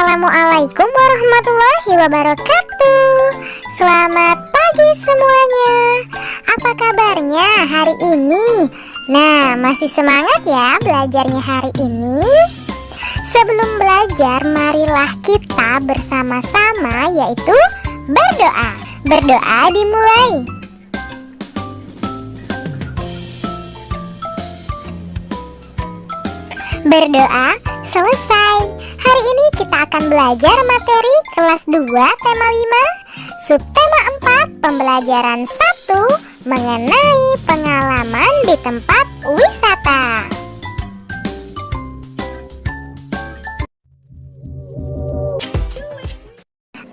Assalamualaikum warahmatullahi wabarakatuh. Selamat pagi semuanya. Apa kabarnya hari ini? Nah, masih semangat ya belajarnya hari ini? Sebelum belajar, marilah kita bersama-sama yaitu berdoa. Berdoa dimulai. Berdoa selesai. Hari ini kita akan belajar materi kelas 2 tema 5, subtema 4, pembelajaran 1 mengenai pengalaman di tempat wisata.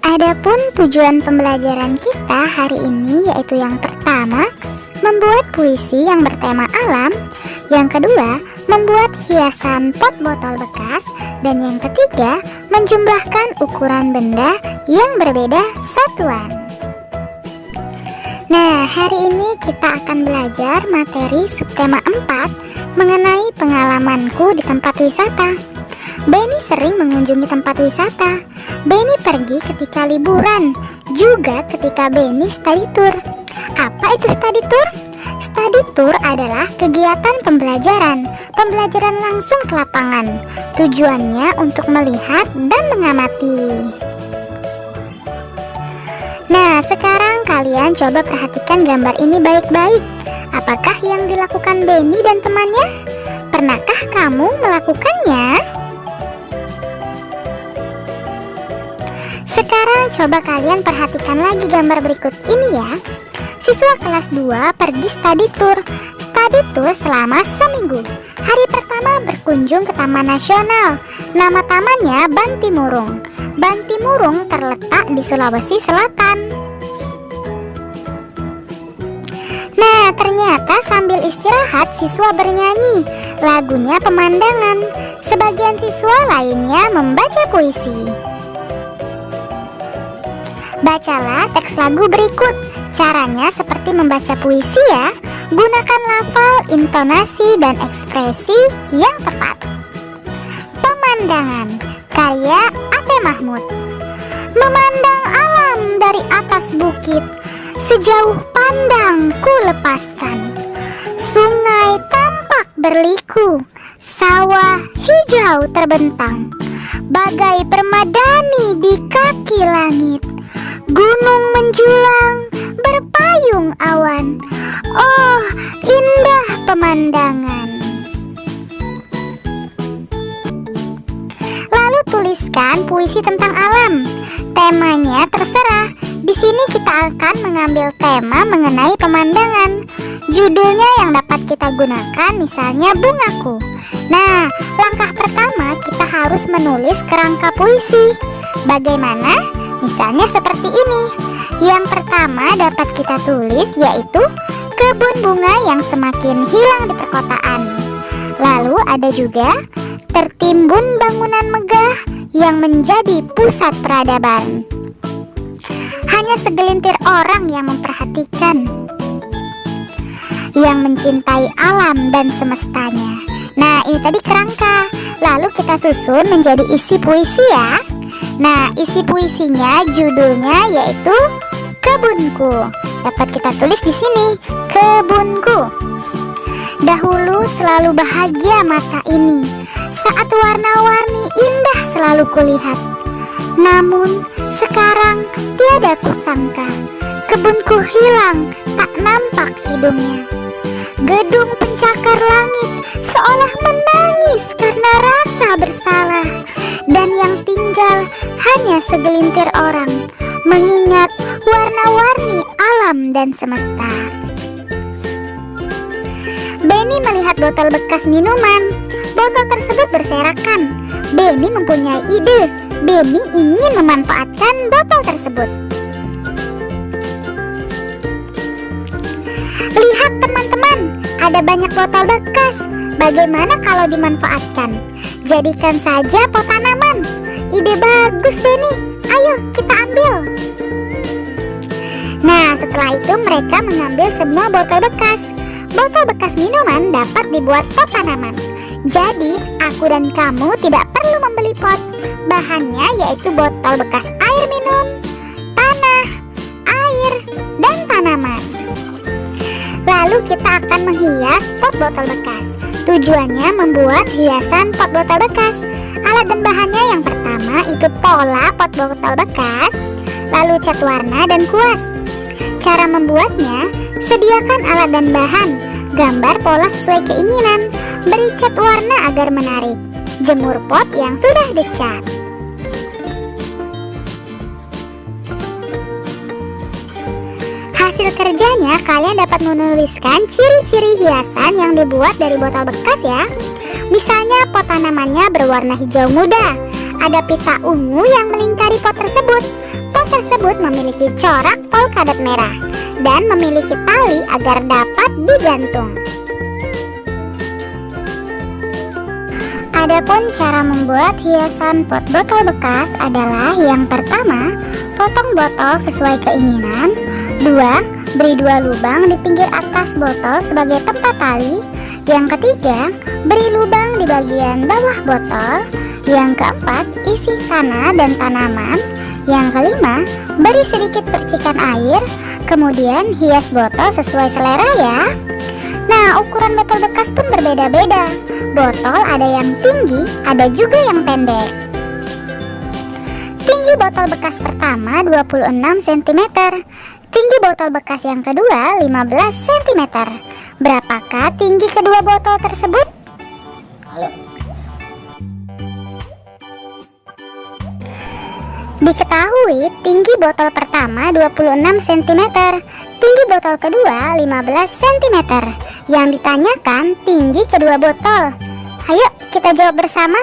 Adapun tujuan pembelajaran kita hari ini yaitu yang pertama, membuat puisi yang bertema alam. Yang kedua, membuat hiasan pot botol bekas. Dan yang ketiga, menjumlahkan ukuran benda yang berbeda satuan. Nah, hari ini kita akan belajar materi subtema 4 mengenai pengalamanku di tempat wisata. Benny sering mengunjungi tempat wisata. Benny pergi ketika liburan, juga ketika Benny study tour. Apa itu study tour? Study tour adalah kegiatan pembelajaran langsung ke lapangan. Tujuannya untuk melihat dan mengamati. Nah, sekarang kalian coba perhatikan gambar ini baik-baik. Apakah yang dilakukan Benny dan temannya? Pernahkah kamu melakukannya? Sekarang coba kalian perhatikan lagi gambar berikut ini ya. Siswa kelas 2 pergi study tour. Study tour selama seminggu. Hari pertama berkunjung ke Taman Nasional. Nama tamannya Bantimurung. Bantimurung terletak di Sulawesi Selatan. Nah, ternyata sambil istirahat siswa bernyanyi. Lagunya Pemandangan. Sebagian siswa lainnya membaca puisi. Bacalah teks lagu berikut. Caranya seperti membaca puisi ya. Gunakan lafal, intonasi, dan ekspresi yang tepat. Pemandangan, karya Ate Mahmud. Memandang alam dari atas bukit, sejauh pandang ku lepaskan. Sungai tampak berliku, sawah hijau terbentang, bagai permadani di kaki langit. Gunung menjulang, berpayung awan. Oh, indah pemandangan. Lalu tuliskan puisi tentang alam. Temanya terserah. Di sini kita akan mengambil tema mengenai pemandangan. Judulnya yang dapat kita gunakan misalnya Bungaku. Nah, langkah pertama kita harus menulis kerangka puisi. Bagaimana? Misalnya seperti ini. Yang pertama dapat kita tulis yaitu kebun bunga yang semakin hilang di perkotaan. Lalu ada juga tertimbun bangunan megah yang menjadi pusat peradaban. Hanya segelintir orang yang memperhatikan, yang mencintai alam dan semestanya. Nah, ini tadi kerangka. Lalu kita susun menjadi isi puisi ya. Nah, isi puisinya judulnya yaitu Kebunku. Dapat kita tulis di sini, Kebunku. Dahulu selalu bahagia mata ini, saat warna-warni indah selalu kulihat. Namun sekarang tiada kusangka, kebunku hilang, tak nampak hidungnya. Gedung pencakar langit seolah menangis karena rasa bersalah. Dan yang tinggal hanya segelintir orang, mengingat warna-warni alam dan semesta. Benny melihat botol bekas minuman. Botol tersebut berserakan. Benny mempunyai ide. Benny ingin memanfaatkan botol tersebut. Lihat teman-teman, ada banyak botol bekas. Bagaimana kalau dimanfaatkan? Jadikan saja pot tanaman. Ide bagus Benny. Ayo kita ambil. Nah, setelah itu mereka mengambil semua botol bekas. Botol bekas minuman dapat dibuat pot tanaman. Jadi, aku dan kamu tidak perlu membeli pot. Bahannya yaitu botol bekas air minum, tanah, air, dan tanaman. Lalu kita akan menghias pot botol bekas. Tujuannya membuat hiasan pot botol bekas. Alat dan bahannya yang pertama itu pola pot botol bekas, lalu cat warna dan kuas. Cara membuatnya, sediakan alat dan bahan, gambar pola sesuai keinginan, beri cat warna agar menarik, jemur pot yang sudah dicat. Hasil kerjanya, kalian dapat menuliskan ciri-ciri hiasan yang dibuat dari botol bekas ya. Misalnya pot tanamannya berwarna hijau muda, ada pita ungu yang melingkari pot tersebut. Pot tersebut memiliki corak polkadot merah dan memiliki tali agar dapat digantung. Adapun cara membuat hiasan pot botol bekas adalah yang pertama, potong botol sesuai keinginan. 2. Beri 2 lubang di pinggir atas botol sebagai tempat tali. Yang ketiga, beri lubang di bagian bawah botol. Yang keempat, isi tanah dan tanaman. Yang kelima, beri sedikit percikan air. Kemudian hias botol sesuai selera ya. Nah, ukuran botol bekas pun berbeda-beda. Botol ada yang tinggi, ada juga yang pendek. Tinggi botol bekas pertama 26 cm. Tinggi botol bekas yang kedua 15 cm. Berapakah tinggi kedua botol tersebut? Diketahui tinggi botol pertama 26 cm, tinggi botol kedua 15 cm. Yang ditanyakan tinggi kedua botol. Ayo kita jawab bersama.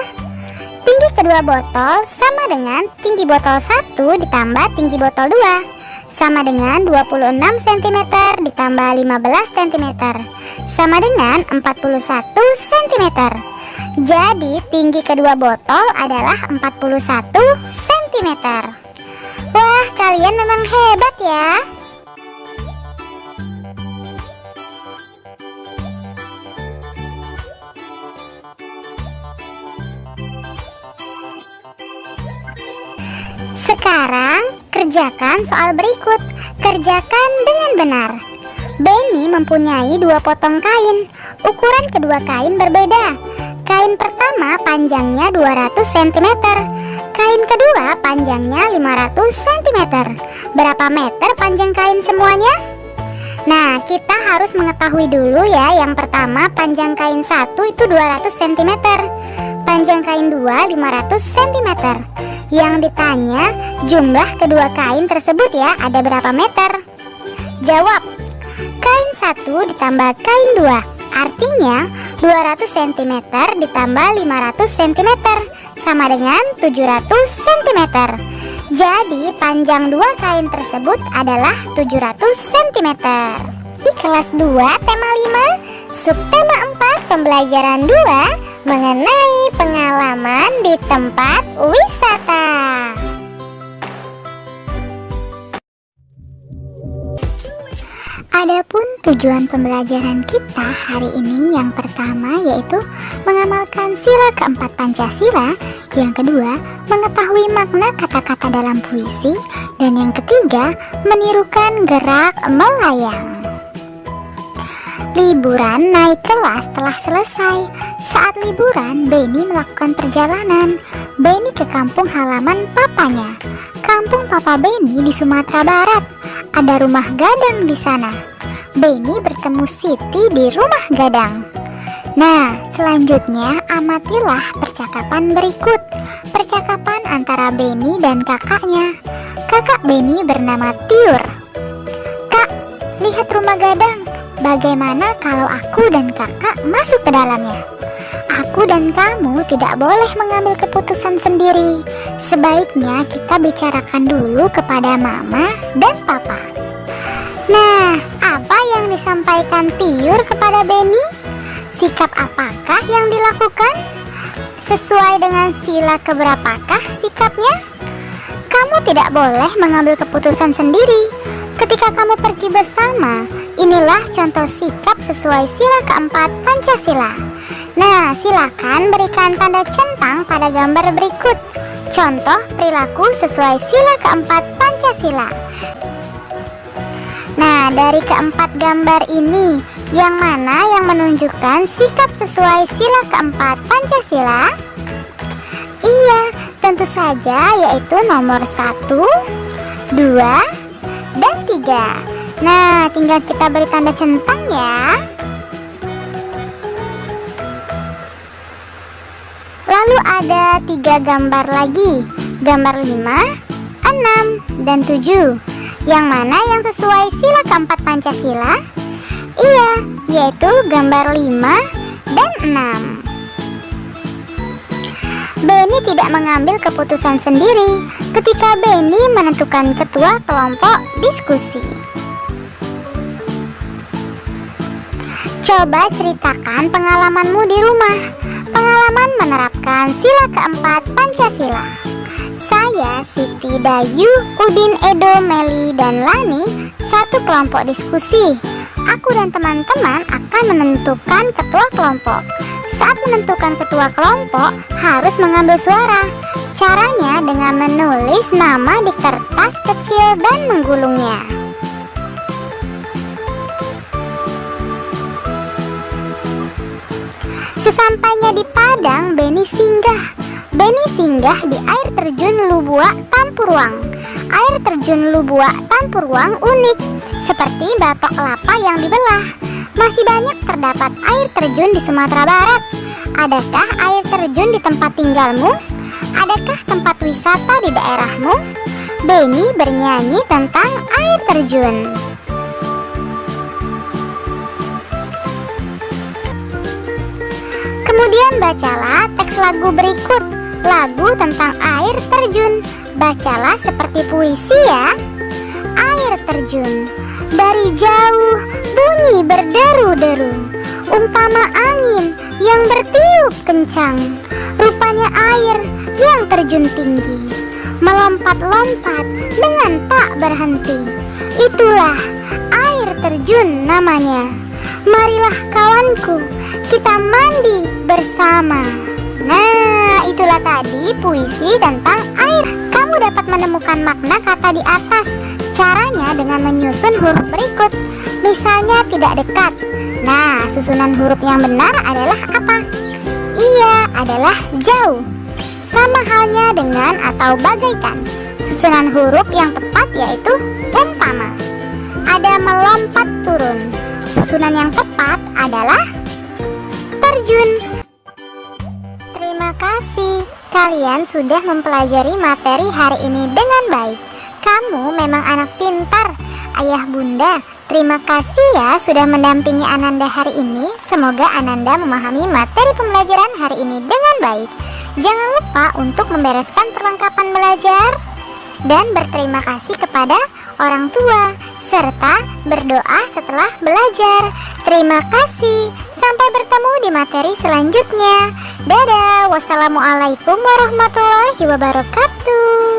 Tinggi kedua botol sama dengan tinggi botol 1 ditambah tinggi botol 2, sama dengan 26 cm ditambah 15 cm, sama dengan 41 cm. Jadi tinggi kedua botol adalah 41 cm. Wah, kalian memang hebat ya. Sekarang kerjakan soal berikut. Kerjakan dengan benar. Benny mempunyai 2 potong kain. Ukuran kedua kain berbeda. Kain pertama panjangnya 200 cm. Kain kedua panjangnya 500 cm. Berapa meter panjang kain semuanya? Nah, kita harus mengetahui dulu ya. Yang pertama, panjang kain 1 itu 200 cm. Panjang kain 2 500 cm. Yang ditanya jumlah kedua kain tersebut ya, ada berapa meter? Jawab, kain 1 ditambah kain 2, artinya 200 cm ditambah 500 cm sama dengan 700 cm. Jadi panjang dua kain tersebut adalah 700 cm. Di kelas 2 tema 5, subtema 4 pembelajaran 2 mengenai pengalaman di tempat wisata. Adapun tujuan pembelajaran kita hari ini yang pertama yaitu mengamalkan sila keempat Pancasila, yang kedua mengetahui makna kata-kata dalam puisi, dan yang ketiga menirukan gerak melayang. Liburan naik kelas telah selesai. Saat liburan, Benny melakukan perjalanan. Benny ke kampung halaman papanya. Kampung papa Benny di Sumatera Barat. Ada rumah gadang di sana. Benny bertemu Siti di rumah gadang. Nah, selanjutnya amatilah percakapan berikut. Percakapan antara Benny dan kakaknya. Kakak Benny bernama Tiur. Kak, lihat rumah gadang. Bagaimana kalau aku dan kakak masuk ke dalamnya? Aku dan kamu tidak boleh mengambil keputusan sendiri. Sebaiknya kita bicarakan dulu kepada mama dan papa. Nah, apa yang disampaikan Tiur kepada Benny? Sikap apakah yang dilakukan? Sesuai dengan sila keberapakah sikapnya? Kamu tidak boleh mengambil keputusan sendiri. Ketika kamu pergi bersama, inilah contoh sikap sesuai sila keempat Pancasila. Nah, silakan berikan tanda centang pada gambar berikut. Contoh perilaku sesuai sila keempat Pancasila. Nah, dari keempat gambar ini, yang mana yang menunjukkan sikap sesuai sila keempat Pancasila? Iya, tentu saja yaitu nomor 1, 2, dan 3. Nah, tinggal kita beri tanda centang ya. Lalu ada 3 gambar lagi, gambar 5, 6, dan 7. Yang mana yang sesuai sila keempat Pancasila? Iya, yaitu gambar 5 dan 6. Benny tidak mengambil keputusan sendiri ketika Benny menentukan ketua kelompok diskusi. Coba ceritakan pengalamanmu di rumah, pengalaman menerapkan sila keempat Pancasila. Saya, Siti, Dayu, Udin, Edo, Meli, dan Lani satu kelompok diskusi. Aku dan teman-teman akan menentukan ketua kelompok. Saat menentukan ketua kelompok harus mengambil suara. Caranya dengan menulis nama di kertas kecil dan menggulungnya. Sesampainya di padang, Benny singgah. Benny singgah di air terjun Lubuak Tampurwang. Air terjun Lubuak Tampurwang unik, seperti batok kelapa yang dibelah. Masih banyak terdapat air terjun di Sumatera Barat. Adakah air terjun di tempat tinggalmu? Adakah tempat wisata di daerahmu? Benny bernyanyi tentang air terjun. Kemudian bacalah teks lagu berikut, lagu tentang air terjun. Bacalah seperti puisi ya. Air terjun, dari jauh bunyi berderu-deru, umpama angin yang bertiup kencang. Rupanya air yang terjun tinggi, melompat-lompat dengan tak berhenti. Itulah air terjun namanya. Marilah kawanku, kita mandi bersama. Nah, itulah tadi puisi tentang air. Kamu dapat menemukan makna kata di atas. Caranya dengan menyusun huruf berikut. Misalnya tidak dekat. Nah, susunan huruf yang benar adalah apa? Iya, adalah jauh. Sama halnya dengan atau bagaikan. Susunan huruf yang tepat yaitu umpama. Ada melompat turun. Susunan yang tepat adalah terjun. Terima kasih, kalian sudah mempelajari materi hari ini dengan baik. Kamu memang anak pintar. Ayah bunda, terima kasih ya sudah mendampingi Ananda hari ini. Semoga Ananda memahami materi pembelajaran hari ini dengan baik. Jangan lupa untuk membereskan perlengkapan belajar dan berterima kasih kepada orang tua, serta berdoa setelah belajar. Terima kasih. Sampai bertemu di materi selanjutnya. Dadah. Wassalamualaikum warahmatullahi wabarakatuh.